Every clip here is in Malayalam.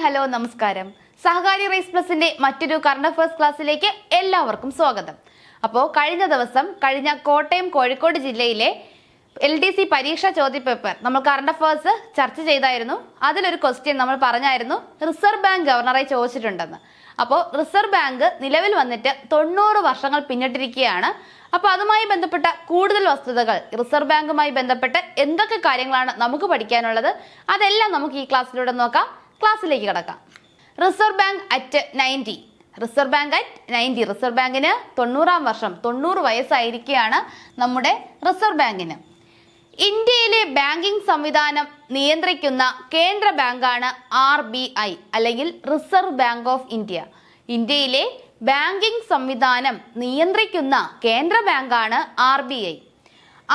ഹലോ നമസ്കാരം. സഹകാരി റൈസ് പ്ലസിന്റെ മറ്റൊരു കറണ്ട് അഫയേഴ്സ് ക്ലാസ്സിലേക്ക് എല്ലാവർക്കും സ്വാഗതം. അപ്പോൾ കഴിഞ്ഞ കോട്ടയം കോഴിക്കോട് ജില്ലയിലെ LDC പരീക്ഷാ ചോദ്യപേപ്പർ നമ്മൾ കറണ്ട് അഫയേഴ്സ് ചർച്ച ചെയ്തായിരുന്നു. അതിലൊരു ക്വസ്റ്റ്യൻ നമ്മൾ പറഞ്ഞായിരുന്നു റിസർവ് ബാങ്ക് ഗവർണറെ ചോദിച്ചിട്ടുണ്ടെന്ന്. അപ്പോൾ റിസർവ് ബാങ്ക് നിലവിൽ വന്നിട്ട് 90 വർഷങ്ങൾ പിന്നിട്ടിരിക്കുകയാണ്. അപ്പോൾ അതുമായി ബന്ധപ്പെട്ട കൂടുതൽ വസ്തുതകൾ, റിസർവ് ബാങ്കുമായി ബന്ധപ്പെട്ട് എന്തൊക്കെ കാര്യങ്ങളാണ് നമുക്ക് പഠിക്കാനുള്ളത്, അതെല്ലാം നമുക്ക് ഈ ക്ലാസ്സിലൂടെ നോക്കാം. ക്ലാസ്സിലേക്ക് കടക്കാം. Reserve bank at 90. റിസർവ് ബാങ്കിന് 90-ാം വർഷം, 90 വയസ്സായിരിക്കുകയാണ് നമ്മുടെ റിസർവ് ബാങ്കിന്. ഇന്ത്യയിലെ ബാങ്കിംഗ് സംവിധാനം നിയന്ത്രിക്കുന്ന കേന്ദ്ര ബാങ്കാണ് RBI അല്ലെങ്കിൽ റിസർവ് ബാങ്ക് ഓഫ് ഇന്ത്യ. ഇന്ത്യയിലെ ബാങ്കിംഗ് സംവിധാനം നിയന്ത്രിക്കുന്ന കേന്ദ്ര ബാങ്കാണ് RBI.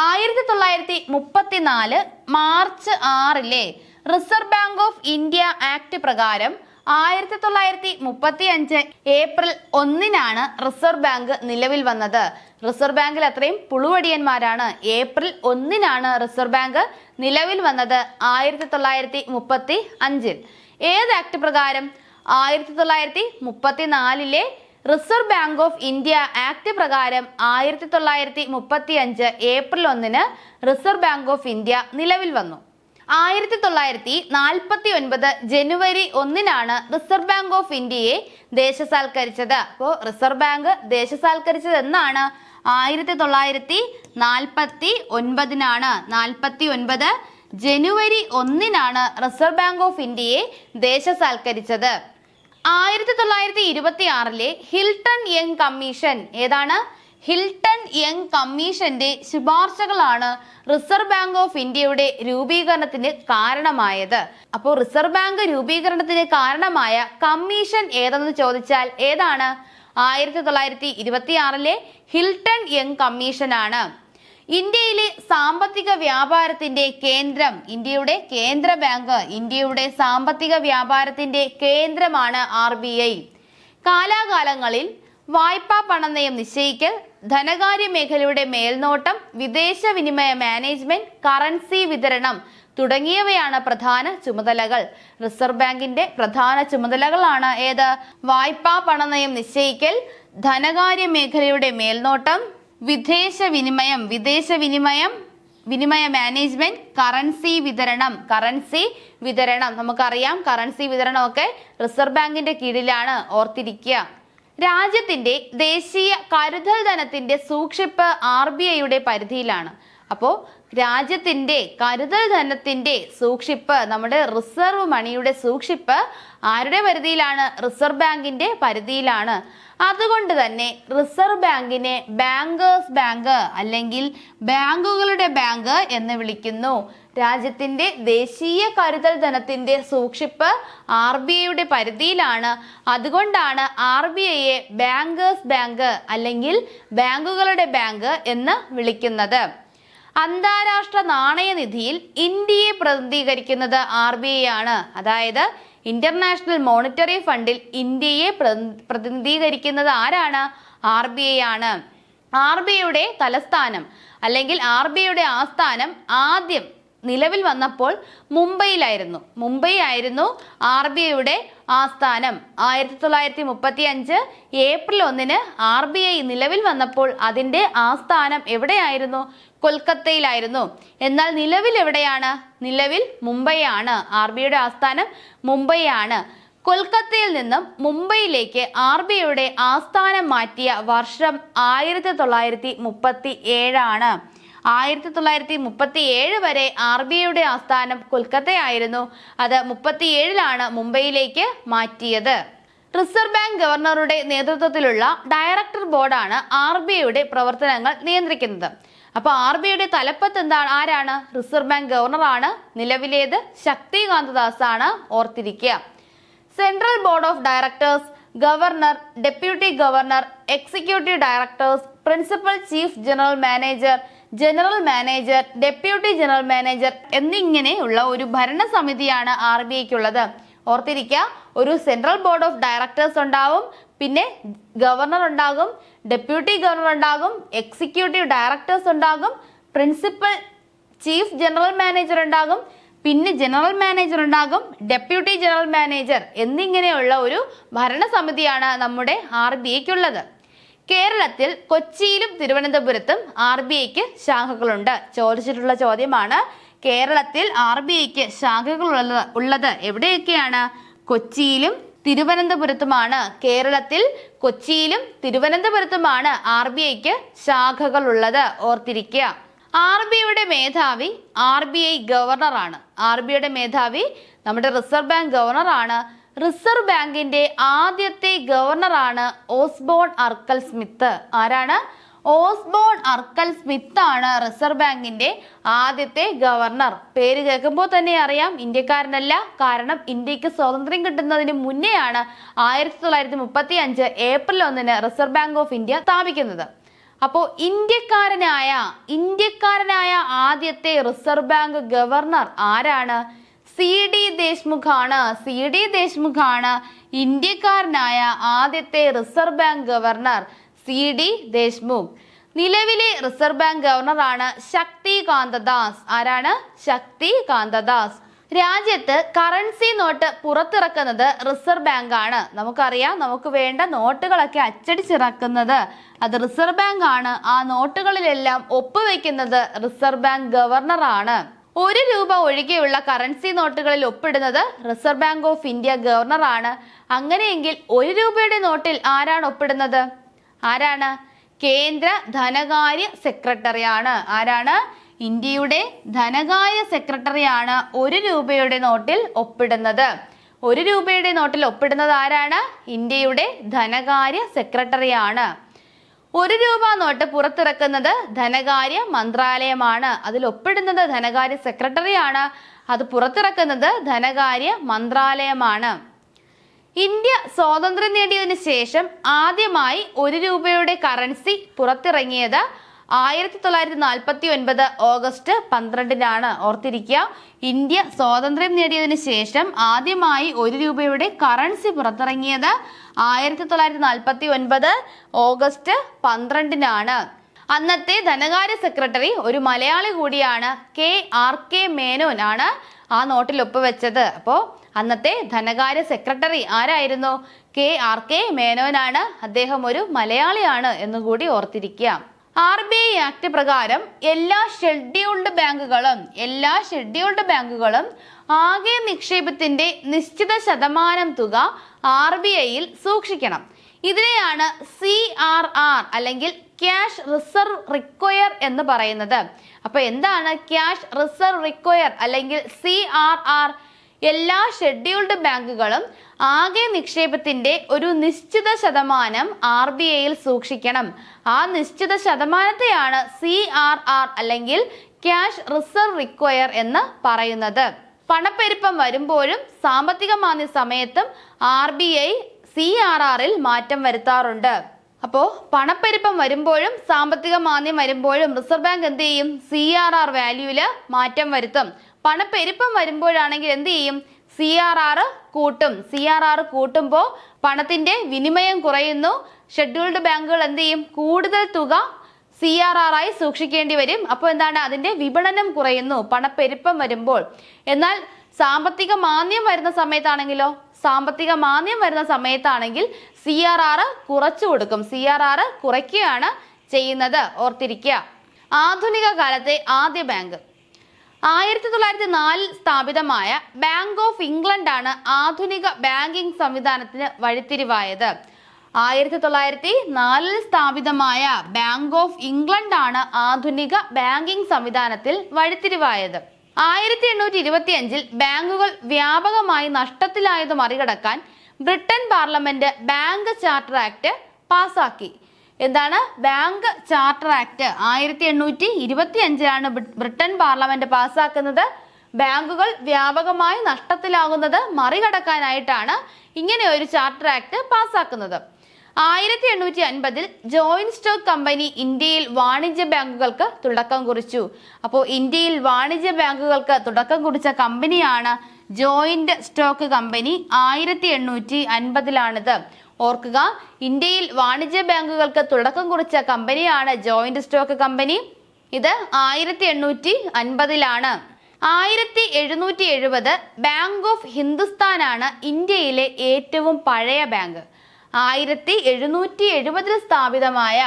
1934 March 6 reserve Bank of India act പ്രകാരം 1935 ഏപ്രിൽ 1 റിസർവ് ബാങ്ക് നിലവിൽ വന്നത്. റിസർവ് ബാങ്കിൽ അത്രയും പുളുവടിയന്മാരാണ്. ഏപ്രിൽ 1 റിസർവ് ബാങ്ക് നിലവിൽ വന്നത് 1935. ഏത് ആക്ട് പ്രകാരം? 1934 reserve Bank of India act പ്രകാരം 1935 April 1 reserve Bank of India നിലവിൽ വന്നു. 1949 ജനുവരി 1 റിസർവ് ബാങ്ക് ഓഫ് ഇന്ത്യയെ ദേശസാൽക്കരിച്ചത്. അപ്പോൾ റിസർവ് ബാങ്ക് ദേശസാൽക്കരിച്ചത് എന്നാണ്? 1949 49 ജനുവരി 1 റിസർവ് ബാങ്ക് ഓഫ് ഇന്ത്യയെ ദേശസാൽക്കരിച്ചത്. 1926 ഹിൽട്ടൺ യങ് കമ്മീഷൻ, ഏതാണ്? ഹിൽട്ടൺ യങ് കമ്മീഷന്റെ ശുപാർശകളാണ് റിസർവ് ബാങ്ക് ഓഫ് ഇന്ത്യയുടെ രൂപീകരണത്തിന് കാരണമായത്. അപ്പോൾ റിസർവ് ബാങ്ക് രൂപീകരണത്തിന് കാരണമായ കമ്മീഷൻ ഏതെന്ന് ചോദിച്ചാൽ ഏതാണ്? 1926 ഹിൽട്ടൺ യങ് കമ്മീഷൻ ആണ്. ഇന്ത്യയിലെ സാമ്പത്തിക വ്യാപാരത്തിന്റെ കേന്ദ്രം, ഇന്ത്യയുടെ കേന്ദ്ര ബാങ്ക്, ഇന്ത്യയുടെ സാമ്പത്തിക വ്യാപാരത്തിന്റെ കേന്ദ്രമാണ് RBI. കാലാകാലങ്ങളിൽ വായ്പാ പണനയം നിശ്ചയിക്കൽ, ധനകാര്യ മേഖലയുടെ മേൽനോട്ടം, വിദേശ വിനിമയ മാനേജ്മെന്റ്, കറൻസി വിതരണം തുടങ്ങിയവയാണ് പ്രധാന ചുമതലകൾ. റിസർവ് ബാങ്കിന്റെ പ്രധാന ചുമതലകളാണ് ഏത്? വായ്പാ പണനയം നിശ്ചയിക്കൽ, ധനകാര്യ മേഖലയുടെ മേൽനോട്ടം, വിദേശ വിനിമയ മാനേജ്മെന്റ്, കറൻസി വിതരണം. നമുക്കറിയാം കറൻസി വിതരണമൊക്കെ റിസർവ് ബാങ്കിന്റെ കീഴിലാണ്, ഓർത്തിരിക്കുക. രാജ്യത്തിന്റെ ദേശീയ കരുതൽ ധനത്തിന്റെ സൂക്ഷിപ്പ് RBIയുടെ പരിധിയിലാണ്. അപ്പോൾ രാജ്യത്തിന്റെ കരുതൽ ധനത്തിന്റെ സൂക്ഷിപ്പ്, നമ്മുടെ റിസർവ് മണിയുടെ സൂക്ഷിപ്പ് ആരുടെ പരിധിയിലാണ്? റിസർവ് ബാങ്കിന്റെ പരിധിയിലാണ്. അതുകൊണ്ട് തന്നെ റിസർവ് ബാങ്കിനെ ബാങ്കേഴ്സ് ബാങ്ക് അല്ലെങ്കിൽ ബാങ്കുകളുടെ ബാങ്ക് എന്ന് വിളിക്കുന്നു. രാജ്യത്തിന്റെ ദേശീയ കരുതൽ ധനത്തിന്റെ സൂക്ഷിപ്പ് RBIയുടെ പരിധിയിലാണ്. അതുകൊണ്ടാണ് RBIയെ ബാങ്കേഴ്സ് ബാങ്ക് അല്ലെങ്കിൽ ബാങ്കുകളുടെ ബാങ്ക് എന്ന് വിളിക്കുന്നത്. അന്താരാഷ്ട്ര നാണയനിധിയിൽ ഇന്ത്യയെ പ്രതിനിധീകരിക്കുന്നത് RBI ആണ്. അതായത് ഇന്റർനാഷണൽ മോണിറ്ററി ഫണ്ടിൽ ഇന്ത്യയെ പ്രതിനിധീകരിക്കുന്നത് ആരാണ്? RBI ആണ്. RBIയുടെ തലസ്ഥാനം അല്ലെങ്കിൽ RBIയുടെ ആസ്ഥാനം ആദ്യം നിലവിൽ വന്നപ്പോൾ മുംബൈ ആയിരുന്നു RBIയുടെ ആസ്ഥാനം. 1935 ഏപ്രിൽ 1 RBI നിലവിൽ വന്നപ്പോൾ അതിന്റെ ആസ്ഥാനം എവിടെയായിരുന്നു? കൊൽക്കത്തയിലായിരുന്നു. എന്നാൽ നിലവിൽ എവിടെയാണ്? നിലവിൽ മുംബൈ ആണ്. RBIയുടെ ആസ്ഥാനം മുംബൈ ആണ്. കൊൽക്കത്തയിൽ നിന്നും മുംബൈയിലേക്ക് RBIയുടെ ആസ്ഥാനം മാറ്റിയ വർഷം 1937 ആണ്. 1937 വരെ RBIയുടെ ആസ്ഥാനം കൊൽക്കത്തയായിരുന്നു. അത് 37 മുംബൈയിലേക്ക് മാറ്റിയത്. റിസർവ് ബാങ്ക് ഗവർണറുടെ നേതൃത്വത്തിലുള്ള ഡയറക്ടർ ബോർഡാണ് RBIയുടെ പ്രവർത്തനങ്ങൾ നിയന്ത്രിക്കുന്നത്. അപ്പോൾ RBIയുടെ തലപ്പത്ത് ആരാണ്? റിസർവ് ബാങ്ക് ഗവർണറാണ്. നിലവിലേത്? ശക്തികാന്ത ദാസ് ആണ്, ഓർത്തിരിക്കുക. Central board of directors, governor, deputy governor, executive directors, principal chief general manager, deputy general manager എന്നിങ്ങനെയുള്ള ഒരു ഭരണസമിതിയാണ് RBIക്കുള്ളത്. ഓർത്തിരിക്കുക, ഒരു സെൻട്രൽ ബോർഡ് ഓഫ് ഡയറക്ടേഴ്സ് ഉണ്ടാവും, പിന്നെ ഗവർണർ ഉണ്ടാകും, ഡെപ്യൂട്ടി ഗവർണർ ഉണ്ടാകും, എക്സിക്യൂട്ടീവ് ഡയറക്ടേഴ്സ് ഉണ്ടാകും, പ്രിൻസിപ്പൽ ചീഫ് ജനറൽ മാനേജർ ഉണ്ടാകും, പിന്നെ ജനറൽ മാനേജർ ഉണ്ടാകും, ഡെപ്യൂട്ടി ജനറൽ മാനേജർ എന്നിങ്ങനെയുള്ള ഒരു ഭരണസമിതിയാണ് നമ്മുടെ RBIക്കുള്ളത്. കേരളത്തിൽ കൊച്ചിയിലും തിരുവനന്തപുരത്തും RBIക്ക് ശാഖകളുണ്ട്. ചോദിച്ചിട്ടുള്ള ചോദ്യമാണ്. കേരളത്തിൽ RBIക്ക് ശാഖകൾ ഉള്ളത് എവിടെയൊക്കെയാണ്? കൊച്ചിയിലും തിരുവനന്തപുരത്തുമാണ്. കേരളത്തിൽ കൊച്ചിയിലും തിരുവനന്തപുരത്തുമാണ് RBIക്ക് ശാഖകൾ ഉള്ളത്. ഓർത്തിരിക്കുക. RBIയുടെ മേധാവി RBI ഗവർണറാണ്. RBIയുടെ മേധാവി നമ്മുടെ റിസർവ് ബാങ്ക് ഗവർണറാണ്. റിസർവ് ബാങ്കിന്റെ ആദ്യത്തെ ഗവർണറാണ് ഓസ്ബോൺ അർക്കൽ സ്മിത്ത്. ആരാണ്? ഓസ്ബോൺ അർക്കൽ സ്മിത്ത് ആണ് റിസർവ് ബാങ്കിന്റെ ആദ്യത്തെ ഗവർണർ. പേര് കേൾക്കുമ്പോൾ തന്നെ അറിയാം ഇന്ത്യക്കാരനല്ല. കാരണം ഇന്ത്യക്ക് സ്വാതന്ത്ര്യം കിട്ടുന്നതിന് മുന്നെയാണ് 1935 April 1 reserve Bank of India സ്ഥാപിക്കുന്നത്. അപ്പോൾ ഇന്ത്യക്കാരനായ ആദ്യത്തെ റിസർവ് ബാങ്ക് ഗവർണർ ആരാണ്? CD ദേശ്മുഖ് ആണ്. CD ദേശ്മുഖ് ആണ് ഇന്ത്യക്കാരനായ ആദ്യത്തെ reserve bank governor. CD Deshmukh. നിലവിലെ റിസർവ് ബാങ്ക് ഗവർണറാണ് ശക്തി കാന്തദാസ്. ആരാണ്? ശക്തി കാന്തദാസ്. രാജ്യത്ത് കറൻസി നോട്ട് പുറത്തിറക്കുന്നത് റിസർവ് ബാങ്ക് ആണ്. നമുക്കറിയാം, നമുക്ക് വേണ്ട നോട്ടുകളൊക്കെ അച്ചടിച്ചിറക്കുന്നത് അത് റിസർവ് ബാങ്ക് ആണ്. ആ നോട്ടുകളിലെല്ലാം ഒപ്പുവെക്കുന്നത് റിസർവ് ബാങ്ക് ഗവർണറാണ്. 1 രൂപ ഒഴികെയുള്ള കറൻസി നോട്ടുകളിൽ ഒപ്പിടുന്നത് റിസർവ് ബാങ്ക് ഓഫ് ഇന്ത്യ ഗവർണറാണ്. അങ്ങനെയെങ്കിൽ 1 രൂപയുടെ നോട്ടിൽ ആരാണ് ഒപ്പിടുന്നത്? ആരാണ്? കേന്ദ്ര ധനകാര്യ സെക്രട്ടറിയാണ്. ആരാണ്? ഇന്ത്യയുടെ ധനകാര്യ സെക്രട്ടറിയാണ് 1 രൂപയുടെ നോട്ടിൽ ഒപ്പിടുന്നത്. 1 രൂപയുടെ നോട്ടിൽ ഒപ്പിടുന്നത് ആരാണ്? ഇന്ത്യയുടെ ധനകാര്യ സെക്രട്ടറിയാണ്. 1 രൂപ നോട്ട് പുറത്തിറക്കുന്നത് ധനകാര്യ മന്ത്രാലയമാണ്. അതിൽ ഒപ്പിടുന്നത് ധനകാര്യ സെക്രട്ടറിയാണ്. അത് പുറത്തിറക്കുന്നത് ധനകാര്യ മന്ത്രാലയമാണ്. ഇന്ത്യ സ്വാതന്ത്ര്യം നേടിയതിനു ശേഷം ആദ്യമായി 1 രൂപയുടെ കറൻസി പുറത്തിറങ്ങിയത് 1949 ഓഗസ്റ്റ് 12 ഓർത്തിരിക്കുക. ഇന്ത്യ സ്വാതന്ത്ര്യം നേടിയതിനു ശേഷം ആദ്യമായി 1 രൂപയുടെ കറൻസി പുറത്തിറങ്ങിയത് 1949 ഓഗസ്റ്റ് 12 അന്നത്തെ ധനകാര്യ സെക്രട്ടറി ഒരു മലയാളി കൂടിയാണ്. KRK മേനോൻ ആണ് ആ നോട്ടിൽ ഒപ്പുവെച്ചത്. അപ്പോൾ അന്നത്തെ ധനകാര്യ സെക്രട്ടറി ആരായിരുന്നു? KRK മേനോനാണ്. അദ്ദേഹം ഒരു മലയാളിയാണ് എന്നുകൂടി ഓർത്തിരിക്കുക. RBI ആക്ട് പ്രകാരം എല്ലാ ഷെഡ്യൂൾഡ് ബാങ്കുകളും ആകെ നിക്ഷേപത്തിന്റെ നിശ്ചിത ശതമാനം തുക RBIയിൽ സൂക്ഷിക്കണം. ഇതിനെയാണ് CRR അല്ലെങ്കിൽ ക്യാഷ് റിസർവ് റിക്വയർ എന്ന് പറയുന്നത്. അപ്പൊ എന്താണ് ക്യാഷ് റിസർവ് റിക്വയർ അല്ലെങ്കിൽ CRR? എല്ലാ ഷെഡ്യൂൾഡ് ബാങ്കുകളും ആകെ നിക്ഷേപത്തിന്റെ ഒരു നിശ്ചിത ശതമാനം RBIയിൽ സൂക്ഷിക്കണം. ആ നിശ്ചിത ശതമാനത്തെയാണ് CRR അല്ലെങ്കിൽ ക്യാഷ് റിസർവ് റിക്വയർ എന്ന് പറയുന്നത്. പണപ്പെരുപ്പം വരുമ്പോഴും സാമ്പത്തിക മാന്ദ്യ സമയത്തും RBI CRRൽ മാറ്റം വരുത്താറുണ്ട്. അപ്പോൾ പണപ്പെരുപ്പം വരുമ്പോഴും സാമ്പത്തിക മാന്ദ്യം വരുമ്പോഴും റിസർവ് ബാങ്ക് എന്ത് ചെയ്യും? CRR വാല്യൂല് മാറ്റം വരുത്തും. പണപ്പെരുപ്പം വരുമ്പോഴാണെങ്കിൽ എന്ത് ചെയ്യും? CRR കൂട്ടും. CRR കൂട്ടുമ്പോൾ പണത്തിന്റെ വിനിമയം കുറയുന്നു. ഷെഡ്യൂൾഡ് ബാങ്കുകൾ എന്ത് ചെയ്യും? കൂടുതൽ തുക CRR ആയി സൂക്ഷിക്കേണ്ടി വരും. അപ്പോൾ എന്താണ്? അതിന്റെ വിപണനം കുറയുന്നു പണപ്പെരുപ്പം വരുമ്പോൾ. എന്നാൽ സാമ്പത്തിക മാന്ദ്യം വരുന്ന സമയത്താണെങ്കിൽ CRR കുറച്ചു കൊടുക്കും. CRR കുറയ്ക്കുകയാണ് ചെയ്യുന്നത്. ഓർത്തിരിക്കുക. ആധുനിക കാലത്തെ ആദ്യ ബാങ്ക് 1904 സ്ഥാപിതമായ ബാങ്ക് ഓഫ് ഇംഗ്ലണ്ട് ആണ് ആധുനിക ബാങ്കിംഗ് സംവിധാനത്തിന് വഴിത്തിരിവായത്. 1904 സ്ഥാപിതമായ ബാങ്ക് ഓഫ് ഇംഗ്ലണ്ട് ആണ് ആധുനിക ബാങ്കിംഗ് സംവിധാനത്തിൽ വഴിത്തിരിവായത്. 1825 ബാങ്കുകൾ വ്യാപകമായി നഷ്ടത്തിലായത് മറികടക്കാൻ Britain parliament bank charter act പാസാക്കി. എന്താണ്? Bank charter act 1825 Britain parliament പാസ്സാക്കുന്നത്. ബാങ്കുകൾ വ്യാപകമായി നഷ്ടത്തിലാകുന്നത് മറികടക്കാനായിട്ടാണ് ഇങ്ങനെ ഒരു ചാർട്ടർ ആക്ട് പാസ്സാക്കുന്നത്. 1850 ജോയിന്റ് സ്റ്റോക്ക് കമ്പനി ഇന്ത്യയിൽ വാണിജ്യ ബാങ്കുകൾക്ക് തുടക്കം കുറിച്ചു. അപ്പോൾ ഇന്ത്യയിൽ വാണിജ്യ ബാങ്കുകൾക്ക് തുടക്കം കുറിച്ച കമ്പനിയാണ് ജോയിന്റ് സ്റ്റോക്ക് കമ്പനി. 1850 ഓർക്കുക, ഇന്ത്യയിൽ വാണിജ്യ ബാങ്കുകൾക്ക് തുടക്കം കുറിച്ച കമ്പനിയാണ് ജോയിന്റ് സ്റ്റോക്ക് കമ്പനി. ഇത് 1850 1770 ബാങ്ക് ഓഫ് ഹിന്ദുസ്ഥാനാണ് ഇന്ത്യയിലെ ഏറ്റവും പഴയ ബാങ്ക്. 1770 സ്ഥാപിതമായ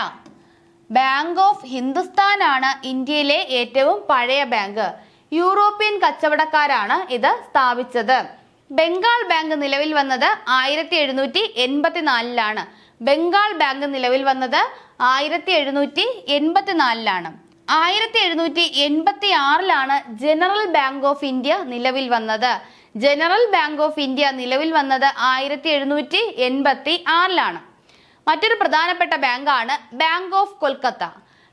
ബാങ്ക് ഓഫ് ഹിന്ദുസ്ഥാനാണ് ഇന്ത്യയിലെ ഏറ്റവും പഴയ ബാങ്ക്. യൂറോപ്യൻ കച്ചവടക്കാരാണ് ഇത് സ്ഥാപിച്ചത്. ബംഗാൾ ബാങ്ക് നിലവിൽ വന്നത് 1784 ബംഗാൾ ബാങ്ക് നിലവിൽ വന്നത് 1784 1786 ജനറൽ ബാങ്ക് ഓഫ് ഇന്ത്യ നിലവിൽ വന്നത്. ജനറൽ ബാങ്ക് ഓഫ് ഇന്ത്യ നിലവിൽ വന്നത് 1786 മറ്റൊരു പ്രധാനപ്പെട്ട ബാങ്കാണ് bank of Kolkata.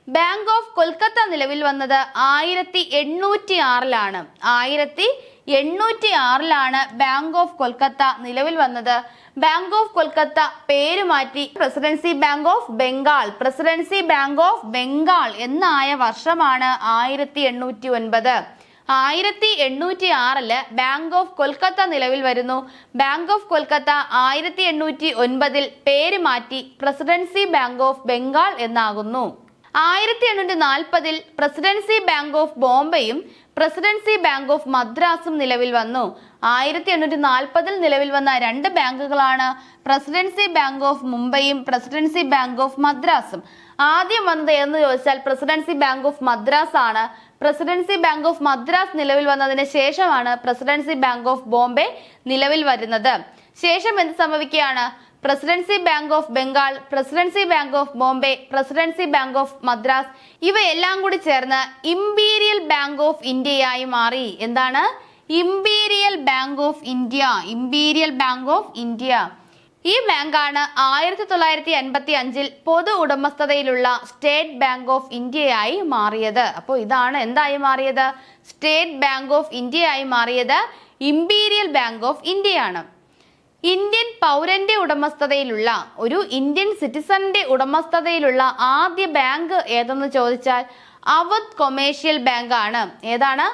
Bank of Kolkata നിലവിൽ വന്നത് 1806 1806 ബാങ്ക് ഓഫ് കൊൽക്കത്ത നിലവിൽ വന്നത്. ബാങ്ക് ഓഫ് കൊൽക്കത്ത പേര് മാറ്റി പ്രസിഡൻസി ബാങ്ക് ഓഫ് ബംഗാൾ എന്നായ വർഷമാണ് 1809. 1806 ബാങ്ക് ഓഫ് കൊൽക്കത്ത നിലവിൽ വരുന്നു. ബാങ്ക് ഓഫ് കൊൽക്കത്ത 1809 പേര് മാറ്റി പ്രസിഡൻസി ബാങ്ക് ഓഫ് ബംഗാൾ എന്നാകുന്നു. 1840 പ്രസിഡൻസി ബാങ്ക് ഓഫ് ബോംബെയും പ്രസിഡൻസി ബാങ്ക് ഓഫ് മദ്രാസും നിലവിൽ വന്നു. 1840 നിലവിൽ വന്ന രണ്ട് ബാങ്കുകളാണ് പ്രസിഡൻസി ബാങ്ക് ഓഫ് മുംബൈയും പ്രസിഡൻസി ബാങ്ക് ഓഫ് മദ്രാസും. ആദ്യം വന്നത് എന്ന് ചോദിച്ചാൽ പ്രസിഡൻസി ബാങ്ക് ഓഫ് മദ്രാസ് ആണ്. പ്രസിഡൻസി ബാങ്ക് ഓഫ് മദ്രാസ് നിലവിൽ വന്നതിന് ശേഷമാണ് പ്രസിഡൻസി ബാങ്ക് ഓഫ് ബോംബെ നിലവിൽ വരുന്നത്. ശേഷം എന്ത് സംഭവിക്കുകയാണ്? Presidency Bank of Bengal, Presidency Bank of Bombay, Presidency Bank of Madras ഇവയെല്ലാം കൂടി ചേർന്ന് ഇംപീരിയൽ ബാങ്ക് ഓഫ് ഇന്ത്യയായി മാറി. എന്താണ്? Imperial Bank of India. Imperial Bank of India ഈ ബാങ്കാണ് 1955 പൊതു ഉടമസ്ഥതയിലുള്ള സ്റ്റേറ്റ് ബാങ്ക് ഓഫ് ഇന്ത്യയായി മാറിയത്. അപ്പോൾ ഇതാണ് എന്തായി മാറിയത്? സ്റ്റേറ്റ് ബാങ്ക് ഓഫ് ഇന്ത്യയായി മാറിയത് ഇംപീരിയൽ ബാങ്ക് ഓഫ് ഇന്ത്യയാണ്. ഇന്ത്യൻ പൗരന്റെ ഉടമസ്ഥതയിലുള്ള ഒരു ഇന്ത്യൻ സിറ്റിസന്റെ ഉടമസ്ഥതയിലുള്ള ആദ്യ ബാങ്ക് ഏതെന്ന് ചോദിച്ചാൽ അവധ് കൊമേഴ്ഷ്യൽ ബാങ്ക് ആണ്. ഏതാണ്?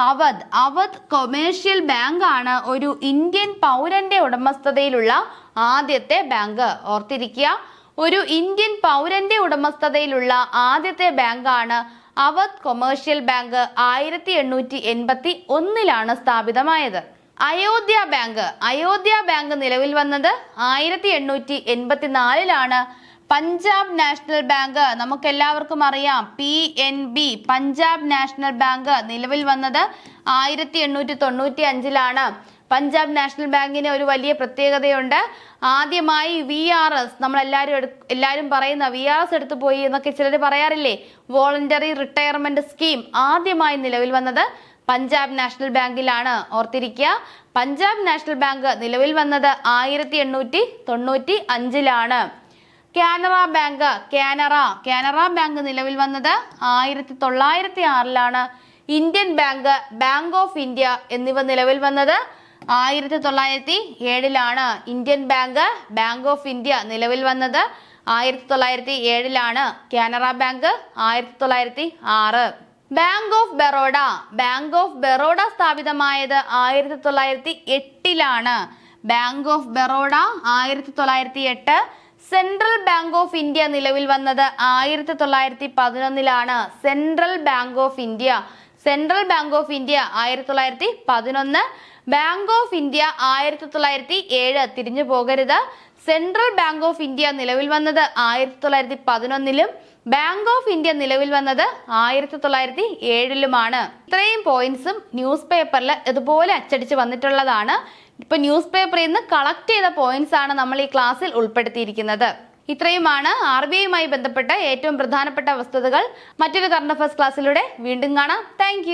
അവധ് കൊമേഴ്ഷ്യൽ ബാങ്ക് ആണ് ഒരു ഇന്ത്യൻ പൗരന്റെ ഉടമസ്ഥതയിലുള്ള ആദ്യത്തെ ബാങ്ക്. ഓർത്തിരിക്കുക, ഒരു ഇന്ത്യൻ പൗരന്റെ ഉടമസ്ഥതയിലുള്ള ആദ്യത്തെ ബാങ്കാണ് അവധ് കൊമേഴ്ഷ്യൽ ബാങ്ക്. 1881 സ്ഥാപിതമായത്. അയോധ്യ ബാങ്ക് നിലവിൽ വന്നത് 1884 പഞ്ചാബ് നാഷണൽ ബാങ്ക് നമുക്കെല്ലാവർക്കും അറിയാം. PNB പഞ്ചാബ് നാഷണൽ ബാങ്ക് നിലവിൽ വന്നത് 1895 പഞ്ചാബ് നാഷണൽ ബാങ്കിന് ഒരു വലിയ പ്രത്യേകതയുണ്ട്. ആദ്യമായി VRS എല്ലാവരും പറയുന്ന VRS എടുത്തു പോയി എന്നൊക്കെ ചിലർ പറയാറില്ലേ, വോളണ്ടറി റിട്ടയർമെന്റ് സ്കീം ആദ്യമായി നിലവിൽ വന്നത് പഞ്ചാബ് നാഷണൽ ബാങ്കിലാണ്. ഓർത്തിരിക്കുക, പഞ്ചാബ് നാഷണൽ ബാങ്ക് നിലവിൽ വന്നത് 1895 കാനറ ബാങ്ക് നിലവിൽ വന്നത് 1906 Indian bank, bank of India എന്നിവ നിലവിൽ വന്നത് 1907 Indian bank, bank of India നിലവിൽ വന്നത് 1907 Canara bank 1906. Bank of Baroda സ്ഥാപിതമായത് 1908 bank of Baroda 1908. Central bank of India നിലവിൽ വന്നത് 1911 central bank of India 1911. Bank of India 1907 തിരിഞ്ഞു പോകരുത്. സെൻട്രൽ ബാങ്ക് ഓഫ് ഇന്ത്യ നിലവിൽ വന്നത് 1911 ബാങ്ക് ഓഫ് ഇന്ത്യ നിലവിൽ വന്നത് 1907 ഇത്രയും പോയിന്റ്സും ന്യൂസ് പേപ്പറിൽ ഇതുപോലെ അച്ചടിച്ച് വന്നിട്ടുള്ളതാണ്. ഇപ്പൊ ന്യൂസ് പേപ്പറിൽ നിന്ന് കളക്ട് ചെയ്ത പോയിന്റ്സ് ആണ് നമ്മൾ ഈ ക്ലാസ്സിൽ ഉൾപ്പെടുത്തിയിരിക്കുന്നത്. ഇത്രയുമാണ് RBIയുമായി ബന്ധപ്പെട്ട ഏറ്റവും പ്രധാനപ്പെട്ട വസ്തുതകൾ. മറ്റൊരു കറണ്ട് അഫയേഴ്സ് ക്ലാസ്സിലൂടെ വീണ്ടും കാണാം. താങ്ക്